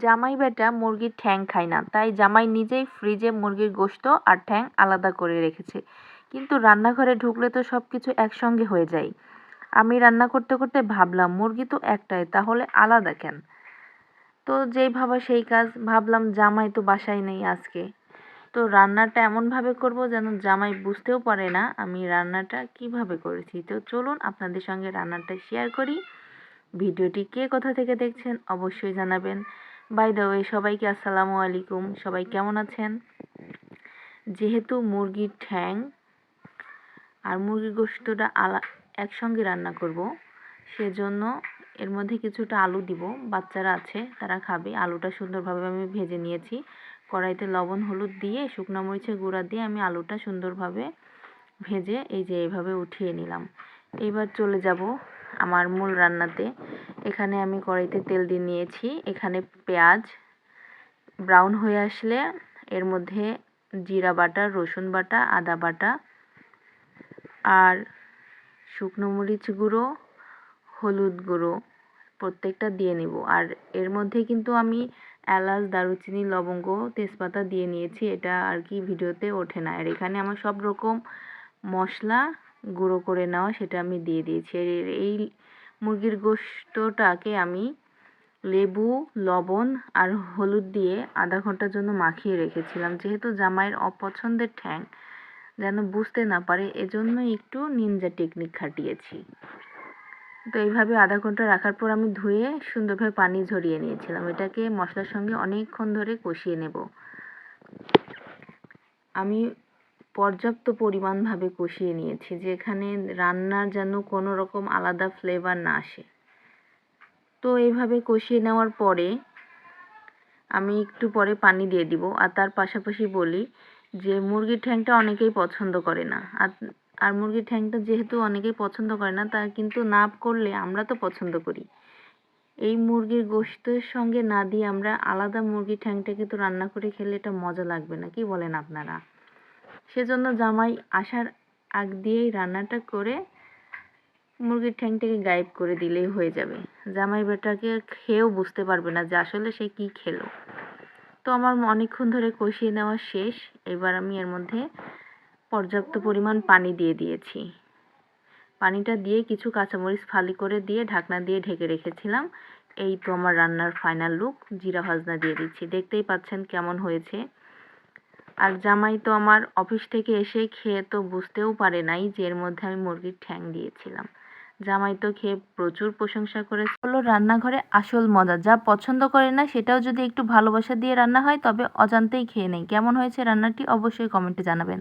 জামাই বেটা মুরগির ঠ্যাং খায় না, তাই জামাই নিজেই ফ্রিজে মুরগির গোশত আর ঠ্যাং আলাদা করে রেখেছে। কিন্তু রান্নাঘরে ঢুকলে তো সব কিছু একসঙ্গে হয়ে যায়। আমি রান্না করতে করতে ভাবলাম মুরগি তো একটাই, তাহলে আলাদা কেন? তো যেই ভাবা সেই কাজ, ভাবলাম জামাই তো বাসায় নেই আজকে, তো রান্নাটা এমনভাবে করব যেন জামাই বুঝতেও পারে না আমি রান্নাটা কিভাবে করেছি। তো চলুন আপনাদের সঙ্গে রান্নাটা শেয়ার করি। ভিডিওটি কে কোথা থেকে দেখছেন অবশ্যই জানাবেন। বাই দ্য ওয়ে, সবাইকে আসসালামু আলাইকুম। সবাই কেমন আছেন? যেহেতু মুরগির ঠ্যাং আর মুরগির গোশতটা একসঙ্গে রান্না করব, সেজন্য এর মধ্যে কিছুটা আলু দিব। বাচ্চারা আছে, তারা খাবে। আলুটা সুন্দরভাবে আমি ভেজে নিয়েছি। কড়াইতে লবণ হলুদ দিয়ে শুকনো মরিচের গুঁড়া দিয়ে আমি আলুটা সুন্দরভাবে ভেজে এই যে এইভাবে উঠিয়ে নিলাম। এইবার চলে যাব আমার মূল রান্নাতে। এখানে আমি কড়াইতে তেল দিয়ে নিয়েছি। এখানে পেঁয়াজ ব্রাউন হয়ে আসলে এর মধ্যে জিরা বাটা, রসুন বাটা, আদা বাটা আর শুকনো মরিচ গুঁড়ো, হলুদ গুঁড়ো প্রত্যেকটা দিয়ে নেব। আর এর মধ্যে কিন্তু আমি এলাচ, দারুচিনি, লবঙ্গ, তেজপাতা দিয়ে নিয়েছি। এটা আর কি ভিডিওতে ওঠে না। আর এখানে আমার সব রকম মশলা গুঁড়ো করে নেওয়া, সেটা আমি দিয়ে দিয়েছি। এই মুরগির গোশতটাকে আমি লেবু, লবণ আর হলুদ দিয়ে আধা ঘন্টার জন্য মাখিয়ে রেখেছিলাম। যেহেতু জামাইয়ের অপছন্দের ঠ্যাং, যেন বুঝতে না পারে, এজন্যই একটু নিনজা টেকনিক খাটিয়েছি। তো এইভাবে আধা ঘন্টা রাখার পর আমি ধুয়ে সুন্দরভাবে পানি ঝরিয়ে নিয়েছিলাম। এটাকে মশলার সঙ্গে অনেকক্ষণ ধরে কষিয়ে নেব। আমি পর্যাপ্ত পরিমাণভাবে কষিয়ে নিয়েছি, যেখানে রান্নার যেন কোনো রকম আলাদা ফ্লেভার না আসে। তো এইভাবে কষিয়ে নেওয়ার পরে আমি একটু পরে পানি দিয়ে দিব। আর তার পাশাপাশি বলি যে মুরগির ঠ্যাংটা অনেকেই পছন্দ করে না। আর মুরগির ঠ্যাংটা যেহেতু অনেকেই পছন্দ করে না, তা কিন্তু না করলে আমরা তো পছন্দ করি। এই মুরগির গোশতের সঙ্গে না দিয়ে আমরা আলাদা মুরগির ঠ্যাংটা কিন্তু রান্না করে খেলে এটা মজা লাগবে না, কি বলেন আপনারা? সেজন্য জামাই আসার আগ দিয়েই রান্নাটা করে মুরগির ঠ্যাংটাকে গায়েব করে দিলেই হয়ে যাবে। জামাই বেটাকে খেয়েও বুঝতে পারবে না যে আসলে সে কি খেলো। তো আমার অনেকক্ষণ ধরে কষিয়ে নেওয়া শেষ। এবার আমি এর মধ্যে পর্যাপ্ত পরিমাণ পানি দিয়ে দিয়েছি। পানিটা দিয়ে কিছু কাঁচামরিচ ফালি করে দিয়ে ঢাকনা দিয়ে ঢেকে রেখেছিলাম। এই তো আমার রান্নার ফাইনাল লুক। জিরা ভাজনা দিয়ে দিচ্ছি, দেখতেই পাচ্ছেন কেমন হয়েছে। আর জামাই তো আমার অফিস থেকে এসে খেয়ে তো বুঝতেও পারে নাই যে এর মধ্যে আমি মুরগির ঠ্যাং দিয়েছিলাম। জামাই তো খেয়ে প্রচুর প্রশংসা করেছে। হলো রান্নাঘরে আসল মজা, যা পছন্দ করে না সেটাও যদি একটু ভালোবাসা দিয়ে রান্না হয় তবে অজান্তেই খেয়ে নেয়। কেমন হয়েছে রান্নাটি অবশ্যই কমেন্টে জানাবেন।